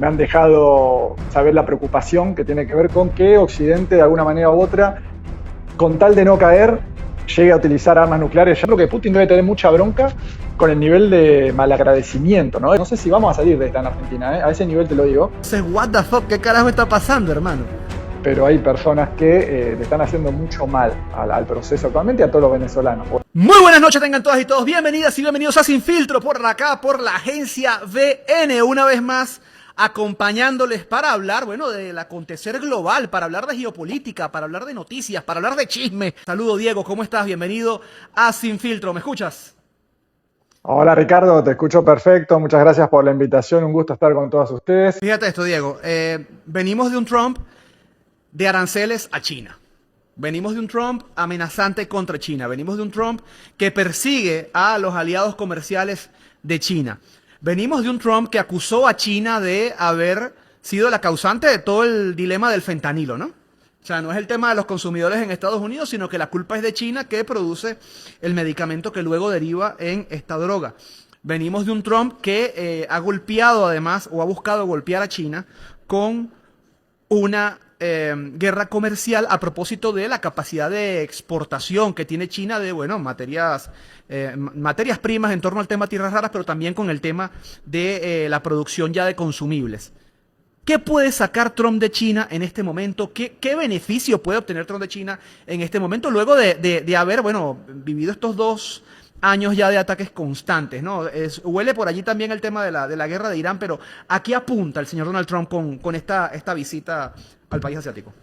me han dejado saber la preocupación que tiene que ver con que Occidente, de alguna manera u otra, con tal de no caer, llegue a utilizar armas nucleares. Yo creo que Putin debe tener mucha bronca con el nivel de malagradecimiento, ¿no? No sé si vamos a salir de esta en Argentina, ¿eh? A ese nivel te lo digo. Entonces, what the fuck, ¿qué carajo está pasando, hermano? Pero hay personas que le están haciendo mucho mal al proceso actualmente y a todos los venezolanos. Muy buenas noches tengan todas y todos, bienvenidas y bienvenidos a Sin Filtro por acá, por la agencia VN, una vez más acompañándoles para hablar, bueno, del acontecer global, para hablar de geopolítica, para hablar de noticias, para hablar de chisme. Saludo Diego, ¿cómo estás? Bienvenido a Sin Filtro, ¿me escuchas? Hola Ricardo, te escucho perfecto, muchas gracias por la invitación, un gusto estar con todos ustedes. Fíjate esto, Diego, venimos de un Trump de aranceles a China. Venimos de un Trump amenazante contra China. Venimos de un Trump que persigue a los aliados comerciales de China. Venimos de un Trump que acusó a China de haber sido la causante de todo el dilema del fentanilo, ¿no? O sea, no es el tema de los consumidores en Estados Unidos, sino que la culpa es de China, que produce el medicamento que luego deriva en esta droga. Venimos de un Trump que ha golpeado además, o ha buscado golpear a China con una guerra comercial a propósito de la capacidad de exportación que tiene China de, bueno, materias primas en torno al tema tierras raras, pero también con el tema de la producción ya de consumibles. ¿Qué puede sacar Trump de China en este momento? ¿Qué beneficio puede obtener Trump de China en este momento luego de haber, bueno, vivido estos 2 años ya de ataques constantes, ¿no? Huele por allí también el tema de la guerra de Irán, pero ¿a qué apunta el señor Donald Trump con esta visita al país asiático?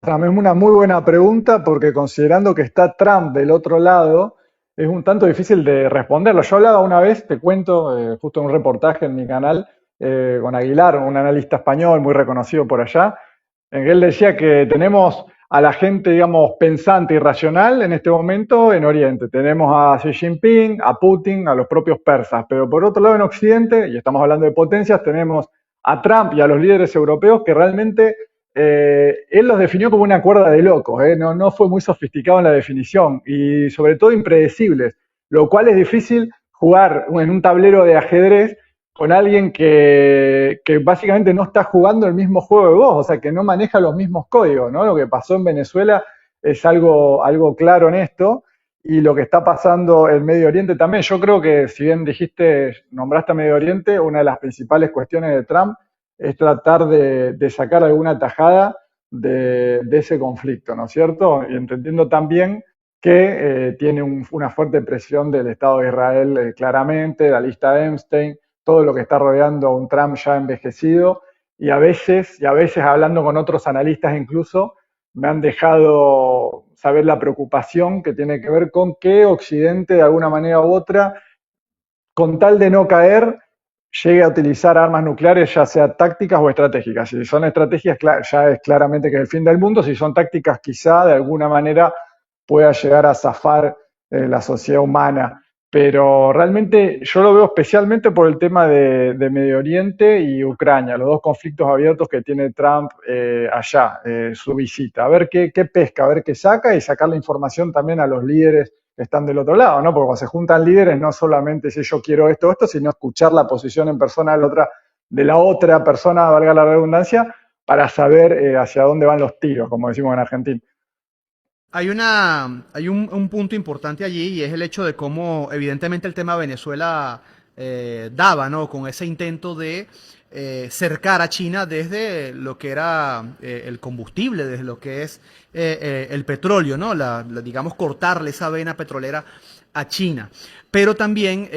Es una muy buena pregunta porque considerando que está Trump del otro lado, es un tanto difícil de responderlo. Yo hablaba una vez, te cuento, justo en un reportaje en mi canal, con Aguilar, un analista español muy reconocido por allá, en que él decía que tenemos a la gente, digamos, pensante y racional en este momento en Oriente. Tenemos a Xi Jinping, a Putin, a los propios persas, pero por otro lado en Occidente, y estamos hablando de potencias, tenemos a Trump y a los líderes europeos que realmente él los definió como una cuerda de locos, no fue muy sofisticado en la definición y sobre todo impredecibles, lo cual es difícil jugar en un tablero de ajedrez con alguien que básicamente no está jugando el mismo juego de vos, o sea, que no maneja los mismos códigos, ¿no? Lo que pasó en Venezuela es algo claro en esto, y lo que está pasando en Medio Oriente también. Yo creo que, si bien nombraste a Medio Oriente, una de las principales cuestiones de Trump es tratar de sacar alguna tajada de ese conflicto, ¿no es cierto? Y entendiendo también que tiene una fuerte presión del Estado de Israel, claramente, la lista Epstein, todo lo que está rodeando a un Trump ya envejecido, y a veces hablando con otros analistas incluso, me han dejado saber la preocupación que tiene que ver con que Occidente, de alguna manera u otra, con tal de no caer, llegue a utilizar armas nucleares, ya sea tácticas o estratégicas. Si son estrategias, ya es claramente que es el fin del mundo. Si son tácticas, quizá de alguna manera pueda llegar a zafar la sociedad humana. Pero realmente yo lo veo especialmente por el tema de Medio Oriente y Ucrania, los dos conflictos abiertos que tiene Trump allá, su visita. A ver qué pesca, a ver qué saca, y sacar la información también a los líderes que están del otro lado, ¿no? Porque cuando se juntan líderes no solamente si yo quiero esto, sino escuchar la posición en persona de la otra persona, valga la redundancia, para saber hacia dónde van los tiros, como decimos en Argentina. Hay un punto importante allí, y es el hecho de cómo evidentemente el tema de Venezuela daba, ¿no? Con ese intento de cercar a China desde lo que era el combustible, desde lo que es el petróleo, ¿no? Digamos, cortarle esa vena petrolera a China. Pero también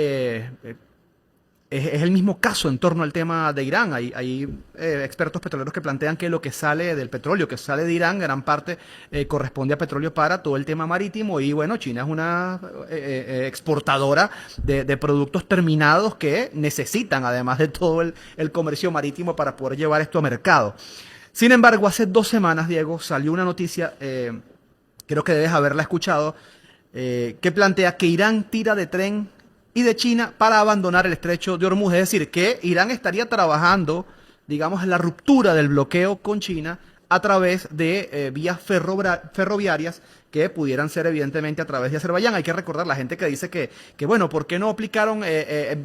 es el mismo caso en torno al tema de Irán. Hay expertos petroleros que plantean que lo que sale del petróleo, que sale de Irán, gran parte corresponde a petróleo para todo el tema marítimo. Y bueno, China es una exportadora de productos terminados que necesitan, además de todo el comercio marítimo, para poder llevar esto a mercado. Sin embargo, hace 2 semanas, Diego, salió una noticia, creo que debes haberla escuchado, que plantea que Irán tira de tren y de China para abandonar el estrecho de Hormuz. Es decir, que Irán estaría trabajando, digamos, en la ruptura del bloqueo con China a través de vías ferroviarias que pudieran ser evidentemente a través de Azerbaiyán. Hay que recordar la gente que dice que bueno, ¿por qué no aplicaron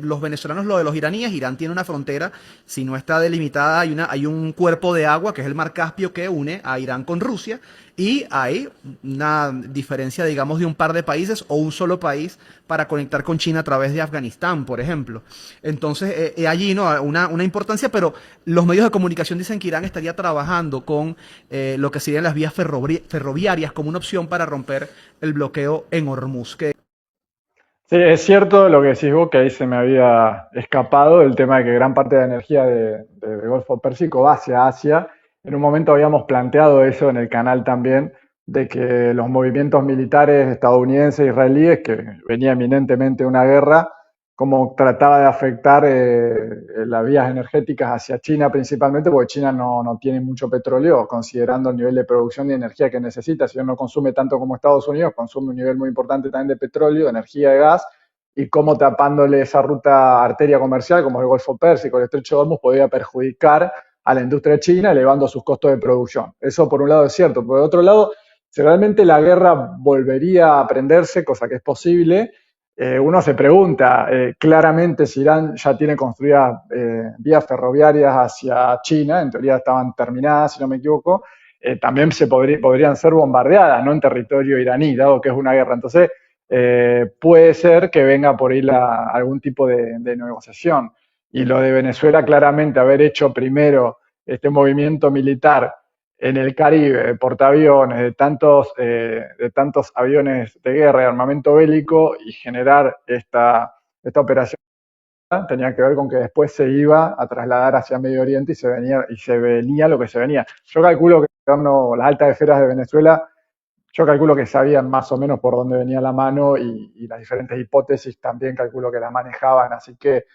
los venezolanos lo de los iraníes? Irán tiene una frontera, si no está delimitada, hay un cuerpo de agua que es el mar Caspio que une a Irán con Rusia. Y hay una diferencia, digamos, de un par de países o un solo país para conectar con China a través de Afganistán, por ejemplo. Entonces, allí no una importancia, pero los medios de comunicación dicen que Irán estaría trabajando con lo que serían las vías ferroviarias como una opción para romper el bloqueo en Hormuz. Sí, es cierto lo que decís vos, que ahí se me había escapado el tema de que gran parte de la energía del Golfo Pérsico va hacia Asia. En un momento habíamos planteado eso en el canal también, de que los movimientos militares estadounidenses e israelíes, que venía eminentemente una guerra, cómo trataba de afectar las vías energéticas hacia China principalmente, porque China no tiene mucho petróleo, considerando el nivel de producción y energía que necesita. Si bien no consume tanto como Estados Unidos, consume un nivel muy importante también de petróleo, de energía, de gas, y cómo tapándole esa ruta arteria comercial, como el Golfo Pérsico, el Estrecho de Hormuz, podía perjudicar a la industria china, elevando sus costos de producción. Eso por un lado es cierto. Por otro lado, si realmente la guerra volvería a prenderse, cosa que es posible, uno se pregunta claramente si Irán ya tiene construidas vías ferroviarias hacia China, en teoría estaban terminadas, si no me equivoco, también podrían ser bombardeadas, no en territorio iraní, dado que es una guerra. Entonces, puede ser que venga por ahí algún tipo de negociación. Y lo de Venezuela, claramente, haber hecho primero este movimiento militar en el Caribe, de portaaviones, de tantos aviones de guerra y armamento bélico, y generar esta operación tenía que ver con que después se iba a trasladar hacia Medio Oriente y se venía lo que se venía. Yo calculo que las altas esferas de Venezuela, yo calculo que sabían más o menos por dónde venía la mano y las diferentes hipótesis también calculo que las manejaban. Así que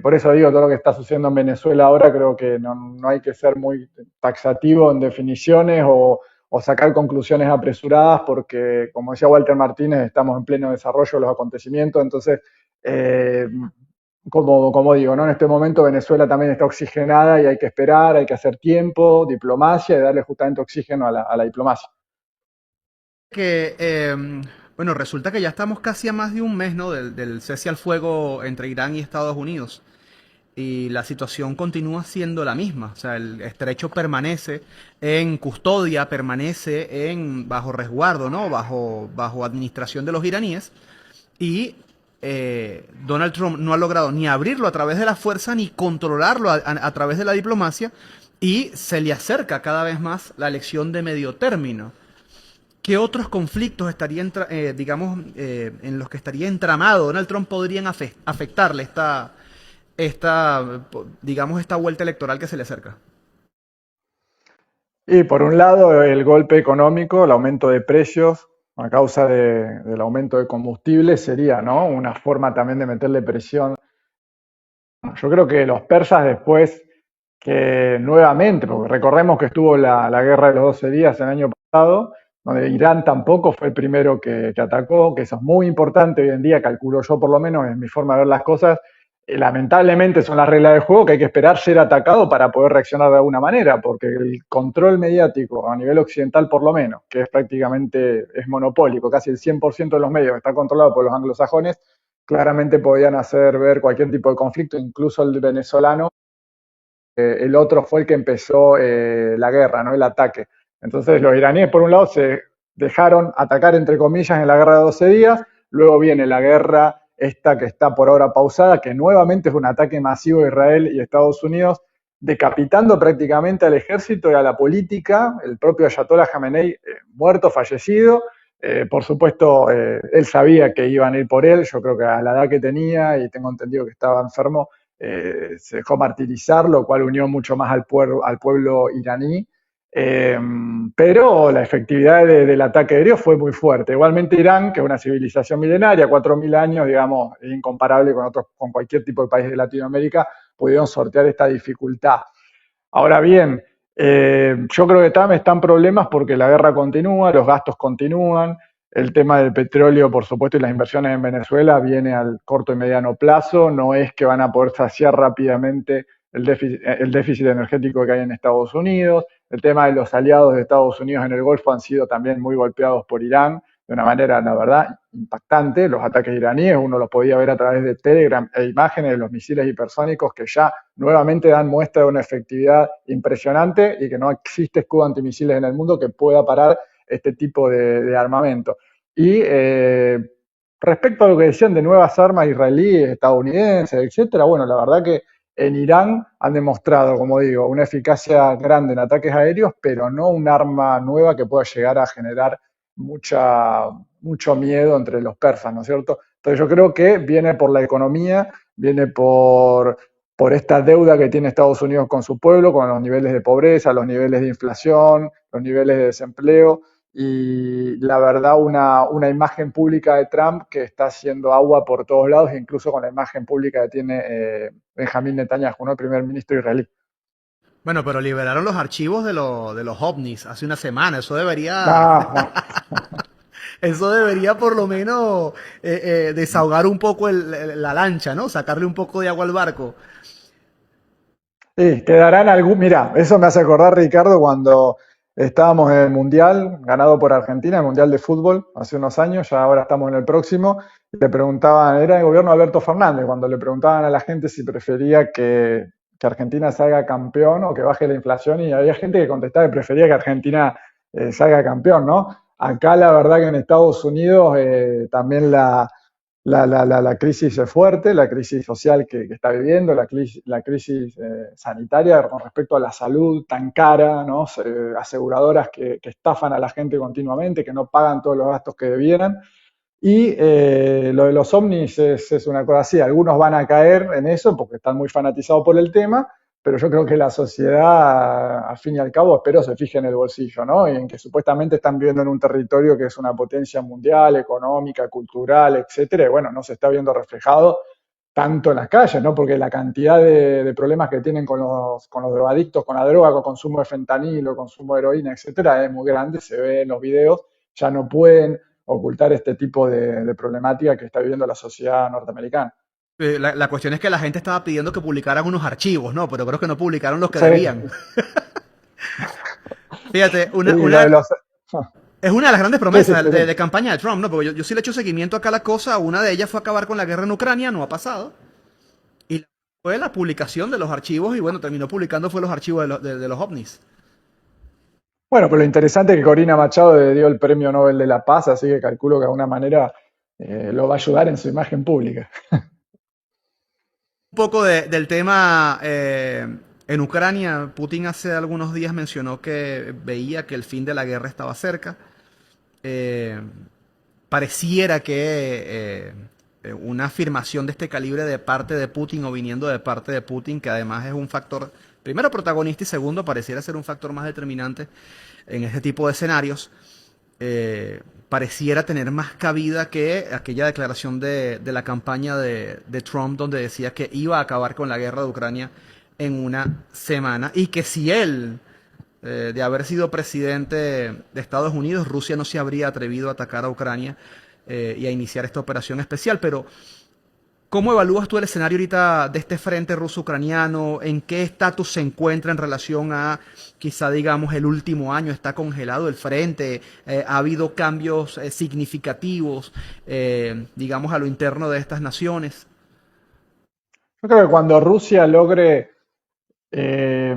por eso digo, todo lo que está sucediendo en Venezuela ahora creo que no hay que ser muy taxativo en definiciones o sacar conclusiones apresuradas porque, como decía Walter Martínez, estamos en pleno desarrollo de los acontecimientos. Entonces, eh, como digo, ¿no? En este momento Venezuela también está oxigenada y hay que esperar, hay que hacer tiempo, diplomacia y darle justamente oxígeno a la diplomacia. Bueno, resulta que ya estamos casi a más de un mes, ¿no? Del cese al fuego entre Irán y Estados Unidos. Y la situación continúa siendo la misma. O sea, el estrecho permanece en custodia, permanece bajo resguardo, ¿no? Bajo administración de los iraníes. Y Donald Trump no ha logrado ni abrirlo a través de la fuerza, ni controlarlo a través de la diplomacia. Y se le acerca cada vez más la elección de medio término. ¿Qué otros conflictos estarían, digamos, en los que estaría entramado Donald Trump podrían afectarle digamos, esta vuelta electoral que se le acerca? Y por un lado, el golpe económico, el aumento de precios a causa del aumento de combustible sería, ¿no? Una forma también de meterle presión. Yo creo que los persas después que nuevamente, porque recordemos que estuvo la guerra de los 12 días el año pasado, donde Irán tampoco fue el primero que atacó, que eso es muy importante hoy en día, calculo yo por lo menos, en mi forma de ver las cosas. Lamentablemente son las reglas del juego que hay que esperar ser atacado para poder reaccionar de alguna manera, porque el control mediático a nivel occidental por lo menos, que es prácticamente es monopólico, casi el 100% de los medios está controlado por los anglosajones, claramente podían hacer ver cualquier tipo de conflicto, incluso el venezolano. El otro fue el que empezó la guerra, ¿no? El ataque. Entonces los iraníes por un lado se dejaron atacar entre comillas en la guerra de 12 días, luego viene la guerra esta que está por ahora pausada, que nuevamente es un ataque masivo de Israel y Estados Unidos, decapitando prácticamente al ejército y a la política, el propio Ayatollah Khamenei muerto, fallecido. Por supuesto, él sabía que iban a ir por él, yo creo que a la edad que tenía, y tengo entendido que estaba enfermo, se dejó martirizar, lo cual unió mucho más al pueblo iraní. Eh, pero la efectividad del ataque aéreo fue muy fuerte. Igualmente Irán, que es una civilización milenaria, 4.000 años, digamos, incomparable con cualquier tipo de país de Latinoamérica, pudieron sortear esta dificultad. Ahora bien, yo creo que también están problemas porque la guerra continúa, los gastos continúan, el tema del petróleo, por supuesto, y las inversiones en Venezuela viene al corto y mediano plazo, no es que van a poder saciar rápidamente el déficit energético que hay en Estados Unidos, el tema de los aliados de Estados Unidos en el Golfo han sido también muy golpeados por Irán de una manera, la verdad, impactante. Los ataques iraníes uno los podía ver a través de Telegram e imágenes de los misiles hipersónicos que ya nuevamente dan muestra de una efectividad impresionante y que no existe escudo antimisiles en el mundo que pueda parar este tipo de armamento. Y respecto a lo que decían de nuevas armas israelíes, estadounidenses, etcétera, bueno, la verdad que en Irán han demostrado, como digo, una eficacia grande en ataques aéreos, pero no un arma nueva que pueda llegar a generar mucho miedo entre los persas, ¿no es cierto? Entonces yo creo que viene por la economía, viene por esta deuda que tiene Estados Unidos con su pueblo, con los niveles de pobreza, los niveles de inflación, los niveles de desempleo y la verdad una imagen pública de Trump que está haciendo agua por todos lados, incluso con la imagen pública que tiene Benjamín Netanyahu, ¿no? El primer ministro israelí. Bueno, pero liberaron los archivos de los ovnis hace una semana. No, no. Eso debería por lo menos desahogar un poco la lancha, ¿no? Sacarle un poco de agua al barco. Sí, quedarán algún. Mira, eso me hace acordar, Ricardo, cuando estábamos en el Mundial, ganado por Argentina, el Mundial de Fútbol, hace unos años, ya ahora estamos en el próximo, y le preguntaban, era el gobierno de Alberto Fernández, cuando le preguntaban a la gente si prefería que Argentina salga campeón o que baje la inflación, y había gente que contestaba que prefería que Argentina salga campeón, ¿no? Acá la verdad que en Estados Unidos también la crisis es fuerte, la crisis social que está viviendo, la crisis sanitaria con respecto a la salud tan cara, ¿no? Aseguradoras que estafan a la gente continuamente, que no pagan todos los gastos que debieran. Y lo de los ovnis es una cosa así, algunos van a caer en eso porque están muy fanatizados por el tema, pero yo creo que la sociedad, al fin y al cabo, espero se fije en el bolsillo, ¿no? Y en que supuestamente están viviendo en un territorio que es una potencia mundial, económica, cultural, etcétera, y bueno, no se está viendo reflejado tanto en las calles, ¿no? Porque la cantidad de problemas que tienen con los drogadictos, con la droga, con consumo de fentanilo, consumo de heroína, etcétera, es muy grande, se ve en los videos, ya no pueden ocultar este tipo de problemática que está viviendo la sociedad norteamericana. La cuestión es que la gente estaba pidiendo que publicaran unos archivos, ¿no? Pero creo que no publicaron los que Sí, debían. Fíjate, y lo de los... es una de las grandes Sí, sí, promesas sí, de campaña de Trump, ¿no? Porque yo sí le echo seguimiento acá a la cosa. Una de ellas fue acabar con la guerra en Ucrania, no ha pasado. Y fue la publicación de los archivos y bueno, terminó publicando fue los archivos de los ovnis. bueno, pero lo interesante es que Corina Machado le dio el Premio Nobel de la Paz, así que calculo que de alguna manera lo va a ayudar en su imagen pública. Un poco del tema en Ucrania, Putin hace algunos días mencionó que veía que el fin de la guerra estaba cerca. Eh, Pareciera que una afirmación de este calibre de parte de Putin o viniendo de parte de Putin, que además es un factor, primero protagonista y segundo, pareciera ser un factor más determinante en este tipo de escenarios, pareciera tener más cabida que aquella declaración de la campaña de Trump donde decía que iba a acabar con la guerra de Ucrania en una semana y que si él, de haber sido presidente de Estados Unidos, Rusia no se habría atrevido a atacar a Ucrania y a iniciar esta operación especial. Pero, ¿cómo evalúas tú el escenario ahorita de este frente ruso-ucraniano? ¿En qué estatus se encuentra en relación a, quizá digamos, el último año? ¿Está congelado el frente? ¿Ha habido cambios significativos, digamos, a lo interno de estas naciones? Yo creo que cuando Rusia logre eh,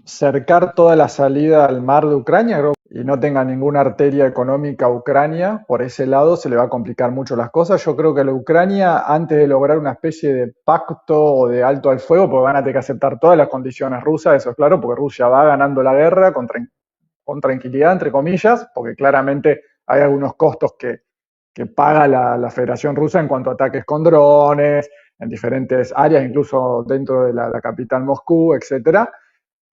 cercar toda la salida al mar de Ucrania y no tenga ninguna arteria económica a Ucrania, por ese lado se le va a complicar mucho las cosas. Yo creo que la Ucrania, antes de lograr una especie de pacto o de alto al fuego, porque van a tener que aceptar todas las condiciones rusas, eso es claro, porque Rusia va ganando la guerra con tranquilidad, entre comillas, porque claramente hay algunos costos que paga la Federación Rusa en cuanto a ataques con drones, en diferentes áreas, incluso dentro de la capital Moscú, etcétera.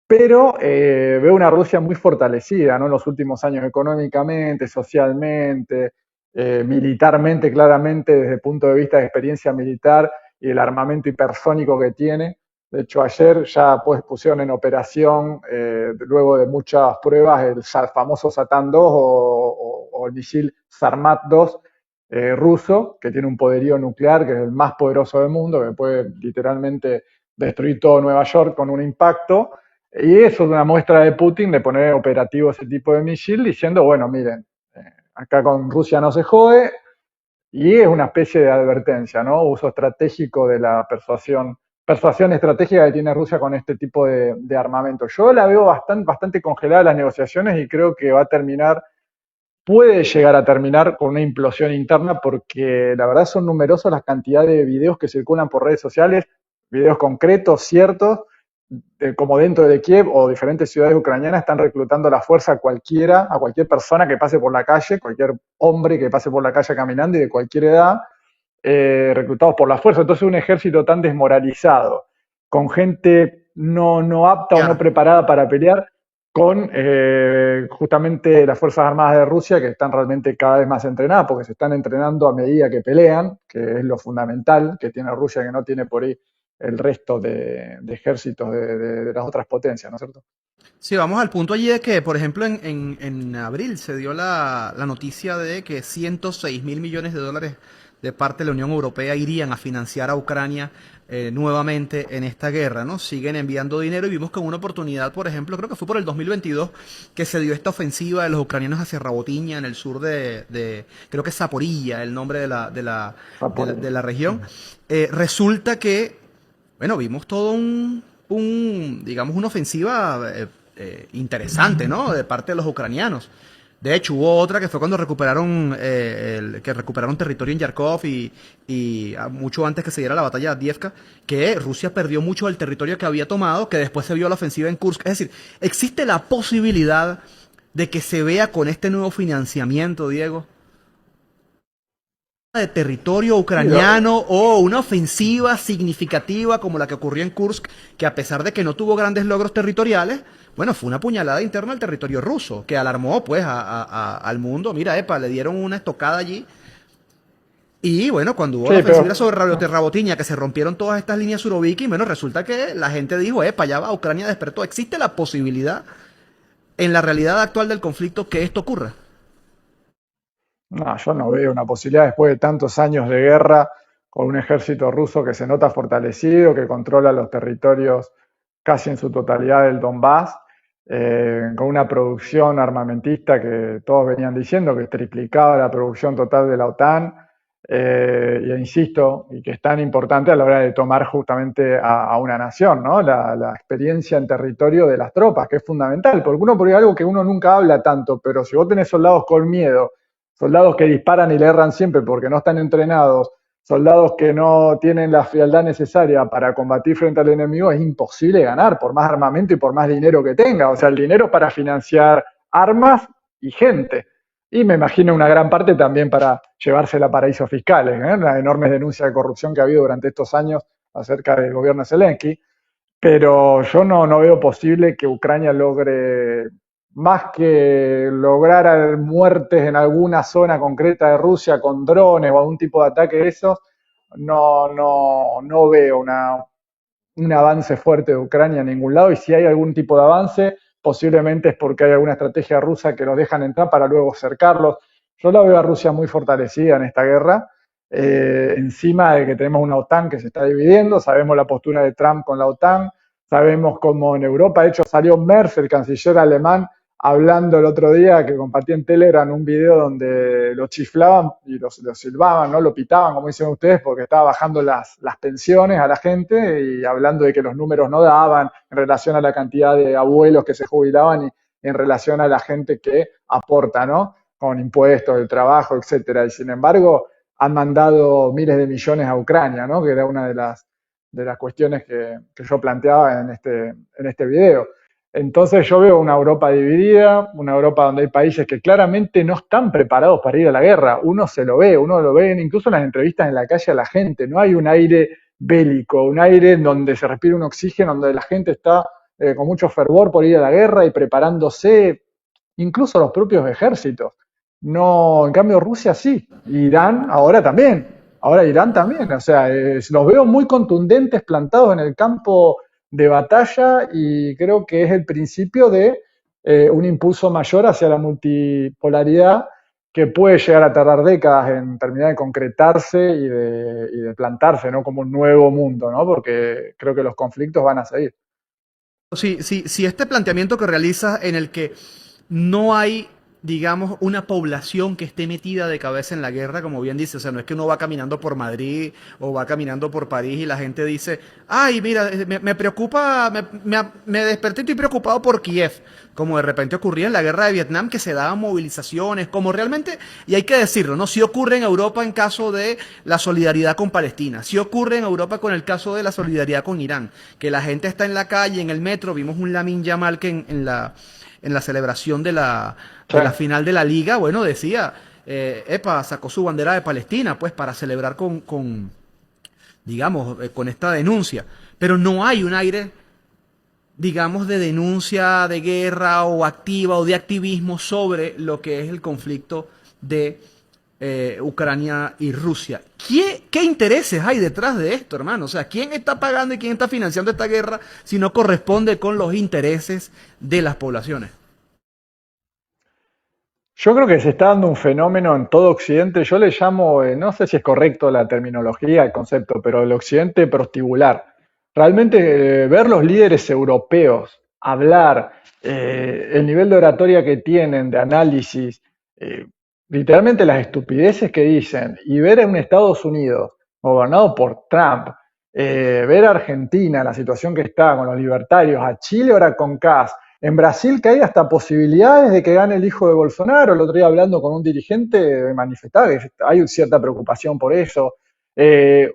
Pero veo una Rusia muy fortalecida, ¿no? En los últimos años económicamente, socialmente, militarmente, claramente, desde el punto de vista de experiencia militar y el armamento hipersónico que tiene. De hecho, ayer ya pues, pusieron en operación, luego de muchas pruebas, el famoso Satan 2 o el misil Sarmat 2 ruso, que tiene un poderío nuclear que es el más poderoso del mundo, que puede literalmente destruir todo Nueva York con un impacto. Y eso es una muestra de Putin de poner operativo ese tipo de misil diciendo, bueno, miren, acá con Rusia no se jode, y es una especie de advertencia, ¿no? Uso estratégico de la persuasión estratégica que tiene Rusia con este tipo de armamento. Yo la veo bastante congelada las negociaciones y creo que va a terminar, puede llegar a terminar con una implosión interna porque la verdad son numerosas las cantidades de videos que circulan por redes sociales, videos concretos, ciertos, como dentro de Kiev o diferentes ciudades ucranianas están reclutando a la fuerza a cualquiera, a cualquier persona que pase por la calle, cualquier hombre que pase por la calle caminando y de cualquier edad, reclutados por la fuerza. Entonces un ejército tan desmoralizado, con gente no apta o no Claro. preparada para pelear, con justamente las Fuerzas Armadas de Rusia que están realmente cada vez más entrenadas, porque se están entrenando a medida que pelean, que es lo fundamental que tiene Rusia, que no tiene por ahí el resto de ejércitos de las otras potencias, ¿no es cierto? Sí, vamos al punto allí de que, por ejemplo, en abril se dio la noticia de que 106.000 millones de dólares de parte de la Unión Europea irían a financiar a Ucrania nuevamente en esta guerra, ¿no? Siguen enviando dinero y vimos que en una oportunidad, por ejemplo, creo que fue por el 2022, que se dio esta ofensiva de los ucranianos hacia Rabotiña, en el sur creo que es Zaporilla, el nombre de la región. Resulta que bueno, vimos todo digamos, una ofensiva interesante, ¿no? De parte de los ucranianos. De hecho, hubo otra que fue cuando que recuperaron territorio en Yarkov y mucho antes que se diera la batalla de Avdiivka, que Rusia perdió mucho del territorio que había tomado, que después se vio la ofensiva en Kursk. Es decir, existe la posibilidad de que se vea con este nuevo financiamiento, Diego, de territorio Sí, ucraniano o una ofensiva significativa como la que ocurrió en Kursk, que a pesar de que no tuvo grandes logros territoriales, bueno, fue una puñalada interna al territorio ruso, que alarmó pues al mundo. Mira, epa, le dieron una estocada allí. Y bueno, cuando hubo la sí, ofensiva sobre pero Rabotiña, que se rompieron todas estas líneas Surovikin, bueno, resulta que la gente dijo, epa, ya va, Ucrania despertó. ¿Existe la posibilidad en la realidad actual del conflicto que esto ocurra? no, yo no veo una posibilidad después de tantos años de guerra con un ejército ruso que se nota fortalecido, que controla los territorios casi en su totalidad del Donbass, con una producción armamentista que todos venían diciendo que triplicaba la producción total de la OTAN, e insisto, y que es tan importante a la hora de tomar justamente a una nación, ¿no? La experiencia en territorio de las tropas, que es fundamental, porque uno por ahí algo que uno nunca habla tanto, pero si vos tenés soldados con miedo, soldados que disparan y le erran siempre porque no están entrenados, soldados que no tienen la frialdad necesaria para combatir frente al enemigo, es imposible ganar por más armamento y por más dinero que tenga. O sea, el dinero es para financiar armas y gente. Y me imagino una gran parte también para llevársela a paraísos fiscales, ¿eh? Las enormes denuncias de corrupción que ha habido durante estos años acerca del gobierno de Zelensky. Pero yo no veo posible que Ucrania logre, más que lograr muertes en alguna zona concreta de Rusia con drones o algún tipo de ataque de esos, no veo un avance fuerte de Ucrania en ningún lado. Y si hay algún tipo de avance, posiblemente es porque hay alguna estrategia rusa que los dejan entrar para luego cercarlos. Yo la veo a Rusia muy fortalecida en esta guerra, encima de que tenemos una OTAN que se está dividiendo, sabemos la postura de Trump con la OTAN, sabemos cómo en Europa, de hecho salió Merz, el canciller alemán, hablando el otro día, que compartí en Telegram un video donde lo chiflaban y lo silbaban, ¿no? Lo pitaban, como dicen ustedes, porque estaba bajando las pensiones a la gente y hablando de que los números no daban en relación a la cantidad de abuelos que se jubilaban y en relación a la gente que aporta, ¿no? Con impuestos, el trabajo, etcétera. Y sin embargo, han mandado miles de millones a Ucrania, ¿no? Que era una de las cuestiones que yo planteaba en este video. Entonces yo veo una Europa dividida, una Europa donde hay países que claramente no están preparados para ir a la guerra. Uno lo ve incluso en las entrevistas en la calle a la gente. No hay un aire bélico, un aire en donde se respira un oxígeno, donde la gente está con mucho fervor por ir a la guerra y preparándose, incluso los propios ejércitos. No, en cambio Rusia sí, Irán ahora también, ahora Irán también, o sea, los veo muy contundentes plantados en el campo de batalla y creo que es el principio de un impulso mayor hacia la multipolaridad que puede llegar a tardar décadas en terminar de concretarse y de plantarse, ¿no? Como un nuevo mundo, ¿no? Porque creo que los conflictos van a seguir. Si este planteamiento que realizas en el que no hay, digamos, una población que esté metida de cabeza en la guerra, como bien dice, o sea, no es que uno va caminando por Madrid o va caminando por París y la gente dice, ay, mira, me preocupa, me desperté y estoy preocupado por Kiev, como de repente ocurría en la guerra de Vietnam, que se daban movilizaciones, como realmente, y hay que decirlo, ¿no? Sí ocurre en Europa en caso de la solidaridad con Palestina, sí ocurre en Europa con el caso de la solidaridad con Irán, que la gente está en la calle, en el metro, vimos un Lamine Yamal que en la celebración Sí. de la final de la liga, bueno, decía, epa, sacó su bandera de Palestina, pues para celebrar digamos, con esta denuncia. Pero no hay un aire, digamos, de denuncia de guerra o activa o de activismo sobre lo que es el conflicto de Ucrania y Rusia. ¿Qué intereses hay detrás de esto, hermano? O sea, ¿quién está pagando y quién está financiando esta guerra si no corresponde con los intereses de las poblaciones? Yo creo que se está dando un fenómeno en todo Occidente, yo le llamo, no sé si es correcto la terminología, el concepto, pero el Occidente prostibular. Realmente ver los líderes europeos hablar, el nivel de oratoria que tienen, de análisis, eh, literalmente las estupideces que dicen, y ver a un Estados Unidos gobernado por Trump, ver a Argentina, la situación que está con los libertarios, a Chile ahora con Kass, en Brasil que hay hasta posibilidades de que gane el hijo de Bolsonaro. El otro día hablando con un dirigente manifestaba que hay cierta preocupación por eso.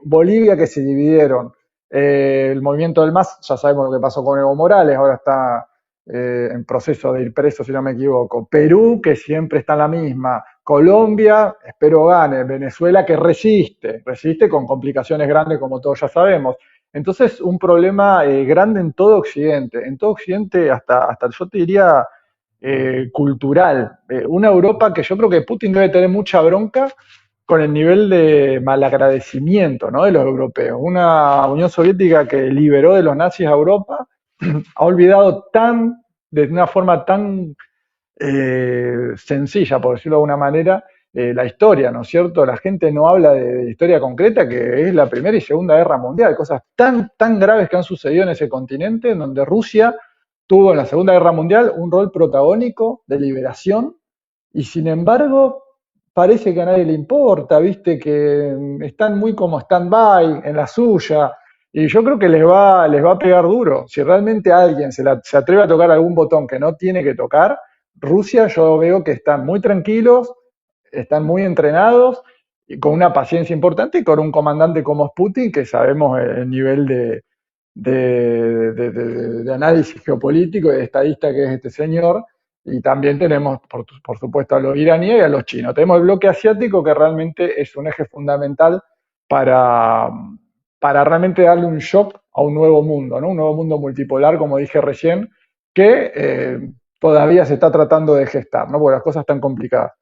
Bolivia que se dividieron. El movimiento del MAS, ya sabemos lo que pasó con Evo Morales, ahora está en proceso de ir preso si no me equivoco. Perú que siempre está en la misma. Colombia, espero gane. Venezuela que resiste con complicaciones grandes como todos ya sabemos. Entonces, un problema grande en todo Occidente hasta yo te diría cultural. Una Europa que yo creo que Putin debe tener mucha bronca con el nivel de malagradecimiento, ¿no? De los europeos. Una Unión Soviética que liberó de los nazis a Europa ha olvidado de una forma tan sencilla, por decirlo de alguna manera, la historia, ¿no es cierto? La gente no habla de historia concreta, que es la Primera y Segunda Guerra Mundial, cosas tan graves que han sucedido en ese continente, en donde Rusia tuvo en la Segunda Guerra Mundial un rol protagónico de liberación, y sin embargo parece que a nadie le importa, viste que están muy como stand-by en la suya, y yo creo que les va a pegar duro. Si realmente alguien se atreve a tocar algún botón que no tiene que tocar, Rusia yo veo que están muy tranquilos, están muy entrenados, y con una paciencia importante y con un comandante como Putin, que sabemos el nivel de análisis geopolítico y de estadista que es este señor. Y también tenemos, por supuesto, a los iraníes y a los chinos. Tenemos el bloque asiático que realmente es un eje fundamental para, para realmente darle un shock a un nuevo mundo, ¿no? Un nuevo mundo multipolar, como dije recién, que todavía se está tratando de gestar, ¿no? Porque las cosas están complicadas.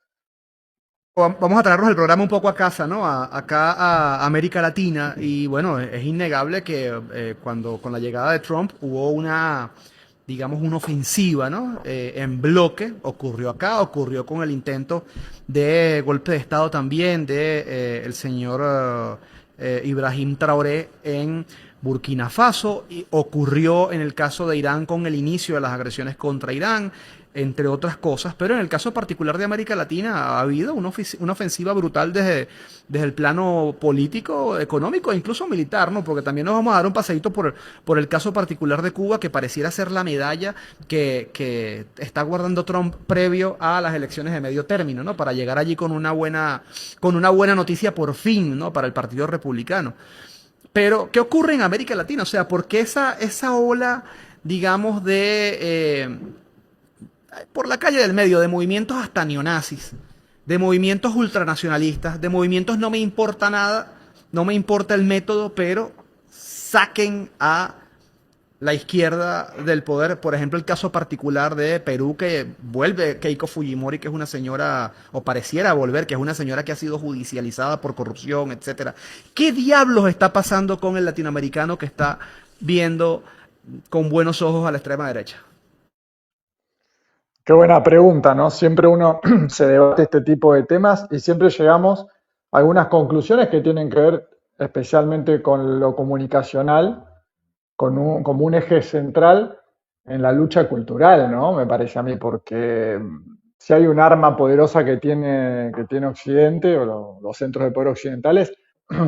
Vamos a traernos el programa un poco a casa, ¿no? Acá a América Latina. Y bueno, es innegable que cuando con la llegada de Trump hubo una, digamos, una ofensiva, ¿no? En bloque. Ocurrió acá, ocurrió con el intento de golpe de Estado también de el señor Ibrahim Traoré en Burkina Faso. Y ocurrió en el caso de Irán con el inicio de las agresiones contra Irán, entre otras cosas, pero en el caso particular de América Latina ha habido una ofensiva brutal desde el plano político, económico e incluso militar, ¿no? Porque también nos vamos a dar un paseíto por el caso particular de Cuba, que pareciera ser la medalla que está guardando Trump previo a las elecciones de medio término, ¿no? Para llegar allí con una buena noticia por fin, ¿no? Para el Partido Republicano. Pero, ¿qué ocurre en América Latina? O sea, ¿por qué esa ola, digamos, por la calle del medio, de movimientos hasta neonazis, de movimientos ultranacionalistas, de movimientos no me importa nada, no me importa el método, pero saquen a la izquierda del poder? Por ejemplo, el caso particular de Perú, que vuelve Keiko Fujimori, que es una señora, o pareciera volver, que es una señora que ha sido judicializada por corrupción, etcétera. ¿Qué diablos está pasando con el latinoamericano que está viendo con buenos ojos a la extrema derecha? Qué buena pregunta, ¿no? Siempre uno se debate este tipo de temas y siempre llegamos a algunas conclusiones que tienen que ver especialmente con lo comunicacional como un eje central. en la lucha cultural, ¿no? Me parece a mí, porque si hay un arma poderosa que tiene Occidente o los centros de poder occidentales,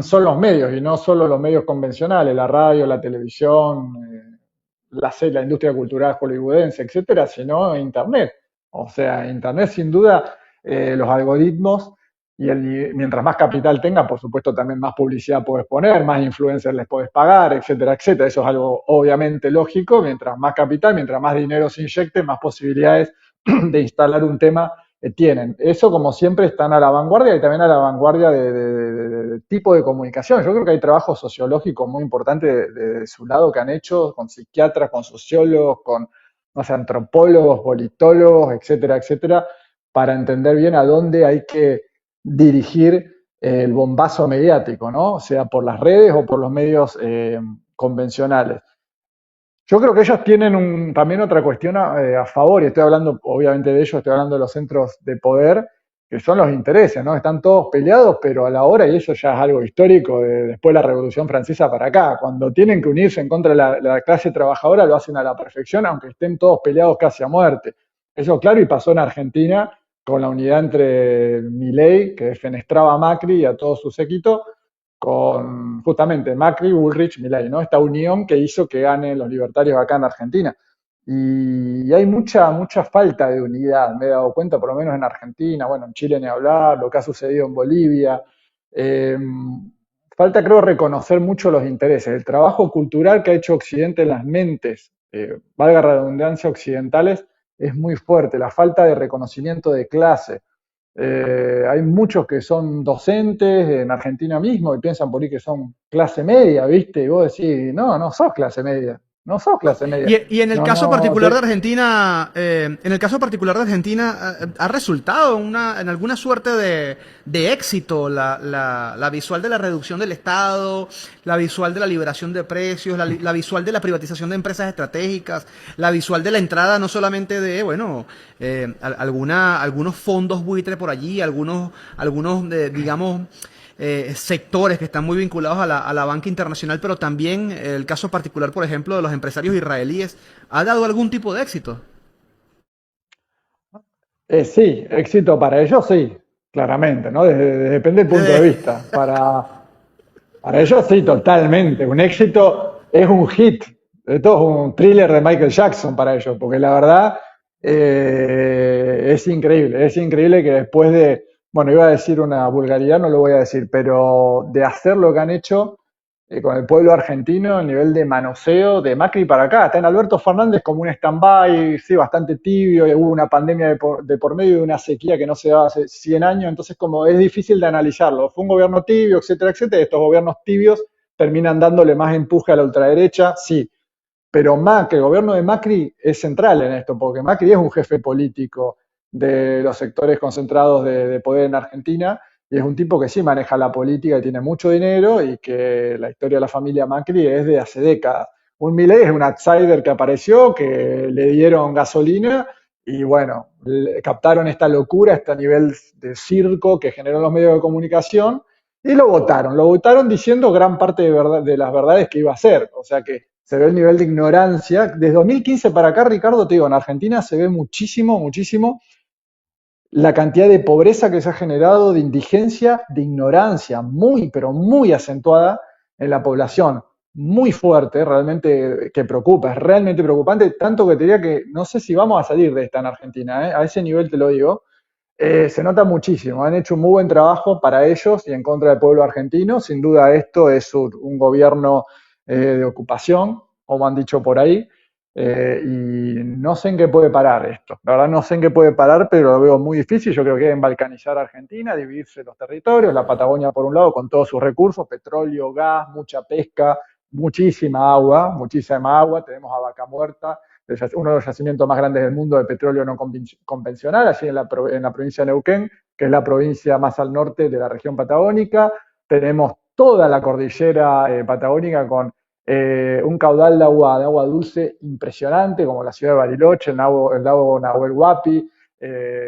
son los medios y no solo los medios convencionales, la radio, la televisión, la industria cultural hollywoodense, etcétera, sino Internet. O sea, Internet sin duda, los algoritmos mientras más capital tenga, por supuesto, también más publicidad puedes poner, más influencers les puedes pagar, etcétera, etcétera. Eso es algo obviamente lógico. Mientras más capital, mientras más dinero se inyecte, más posibilidades de instalar un tema tienen. Eso, como siempre, están a la vanguardia y también a la vanguardia de tipo de comunicación. Yo creo que hay trabajos sociológicos muy importantes de su lado que han hecho con psiquiatras, con sociólogos, con no sé, antropólogos, politólogos, etcétera, etcétera, para entender bien a dónde hay que dirigir el bombazo mediático, ¿no? Sea por las redes o por los medios convencionales. Yo creo que ellos tienen también otra cuestión a favor, y estoy hablando obviamente de ellos, estoy hablando de los centros de poder, que son los intereses, ¿no? Están todos peleados, pero a la hora, y eso ya es algo histórico después de la Revolución Francesa para acá, cuando tienen que unirse en contra de la clase trabajadora, lo hacen a la perfección, aunque estén todos peleados casi a muerte. Eso, claro, y pasó en Argentina con la unidad entre Milei, que defenestraba a Macri y a todo su séquito, con justamente Macri, Bullrich, Milei, ¿no? Esta unión que hizo que ganen los libertarios acá en Argentina. Y hay mucha falta de unidad, me he dado cuenta, por lo menos en Argentina, bueno, en Chile ni hablar, lo que ha sucedido en Bolivia. Eh, Falta, creo, reconocer mucho los intereses. El trabajo cultural que ha hecho Occidente en las mentes, valga la redundancia, occidentales, es muy fuerte. La falta de reconocimiento de clase, hay muchos que son docentes en Argentina mismo y piensan por ahí que son clase media, ¿viste? Y vos decís, no, no sos clase media, no sos clase media. Y en el No, caso no, particular de Argentina, ha resultado en alguna suerte de éxito la visual de la reducción del Estado, la visual de la liberación de precios, la visual de la privatización de empresas estratégicas, la visual de la entrada no solamente de, bueno, algunos fondos buitre por allí, algunos digamos, sectores que están muy vinculados a la banca internacional, pero también el caso particular, por ejemplo, de los empresarios israelíes, ¿ha dado algún tipo de éxito? sí, éxito para ellos, sí, claramente, ¿no? Depende del punto de vista. Para ellos, sí, totalmente. Un éxito es un hit. Esto es un thriller de Michael Jackson para ellos, porque la verdad es increíble que después de, bueno, iba a decir una vulgaridad, no lo voy a decir, pero de hacer lo que han hecho con el pueblo argentino, el nivel de manoseo de Macri para acá. Está en Alberto Fernández como un stand-by, sí, bastante tibio, y hubo una pandemia de por medio de una sequía que no se daba hace 100 años, entonces como es difícil de analizarlo. Fue un gobierno tibio, etcétera, etcétera, y estos gobiernos tibios terminan dándole más empuje a la ultraderecha, sí, pero Macri, el gobierno de Macri es central en esto, porque Macri es un jefe político de los sectores concentrados de poder en Argentina y es un tipo que sí maneja la política y tiene mucho dinero y que la historia de la familia Macri es de hace décadas. Un Milei es un outsider que apareció, que le dieron gasolina y bueno, captaron esta locura, este nivel de circo que generó los medios de comunicación y lo votaron diciendo gran parte de las verdades que iba a hacer. O sea que se ve el nivel de ignorancia. Desde 2015 para acá, Ricardo, te digo, en Argentina se ve muchísimo, muchísimo la cantidad de pobreza que se ha generado, de indigencia, de ignorancia, muy, pero muy acentuada en la población, muy fuerte, realmente que preocupa, es realmente preocupante, tanto que te diría que no sé si vamos a salir de esta en Argentina, ¿eh? A ese nivel te lo digo. Se nota muchísimo, han hecho un muy buen trabajo para ellos y en contra del pueblo argentino. Sin duda esto es un gobierno de ocupación, como han dicho por ahí, y no sé en qué puede parar esto. La verdad no sé en qué puede parar, pero lo veo muy difícil. Yo creo que deben balcanizar a Argentina, dividirse los territorios, la Patagonia por un lado con todos sus recursos, petróleo, gas, mucha pesca, muchísima agua. Tenemos a Vaca Muerta, uno de los yacimientos más grandes del mundo de petróleo no convencional, allí en la provincia de Neuquén, que es la provincia más al norte de la región patagónica. Tenemos toda la cordillera patagónica con un caudal de agua dulce impresionante, como la ciudad de Bariloche, el lago Nahuel Huapi,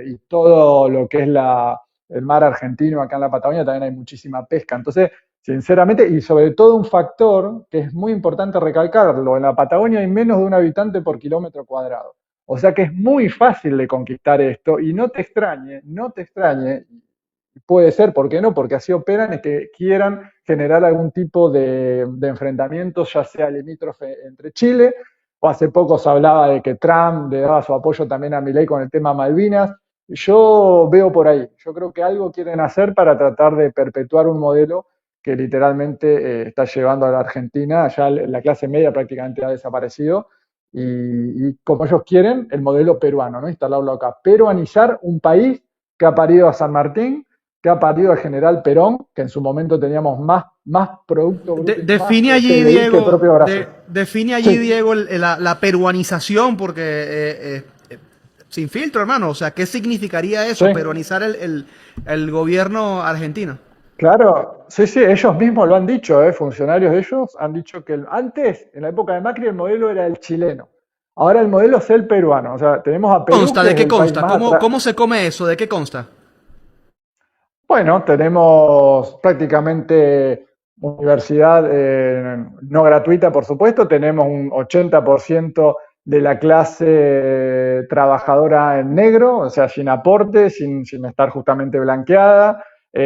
y todo lo que es el mar argentino acá en la Patagonia, también hay muchísima pesca. Entonces, sinceramente, y sobre todo un factor que es muy importante recalcarlo, en la Patagonia hay menos de un habitante por kilómetro cuadrado. O sea que es muy fácil de conquistar esto y no te extrañe, puede ser, ¿por qué no? Porque así operan y que quieran generar algún tipo de enfrentamiento, ya sea limítrofe entre Chile, o hace poco se hablaba de que Trump le daba su apoyo también a Milei con el tema Malvinas. Yo veo por ahí, yo creo que algo quieren hacer para tratar de perpetuar un modelo que literalmente está llevando a la Argentina, ya la clase media prácticamente ha desaparecido, y como ellos quieren, el modelo peruano, ¿no? Instalarlo acá, peruanizar un país que ha parido a San Martín, que ha parido al general Perón, que en su momento teníamos más Producto Bruto, más Define allí, PBI que el Diego, propio Brasil. define allí, Sí, Diego, la peruanización, porque sin filtro, hermano, o sea, ¿qué significaría sí, eso, peruanizar el gobierno argentino? claro, sí, sí, ellos mismos lo han dicho, funcionarios de ellos han dicho que antes, en la época de Macri, el modelo era el chileno. Ahora el modelo es el peruano. O sea, tenemos a Perú, ¿Consta? que ¿De es qué el país consta? más atrás. ¿Cómo se come eso? ¿De qué consta? Bueno, tenemos prácticamente universidad no gratuita, por supuesto. Tenemos un 80% de la clase trabajadora en negro, o sea, sin aporte, sin estar justamente blanqueada,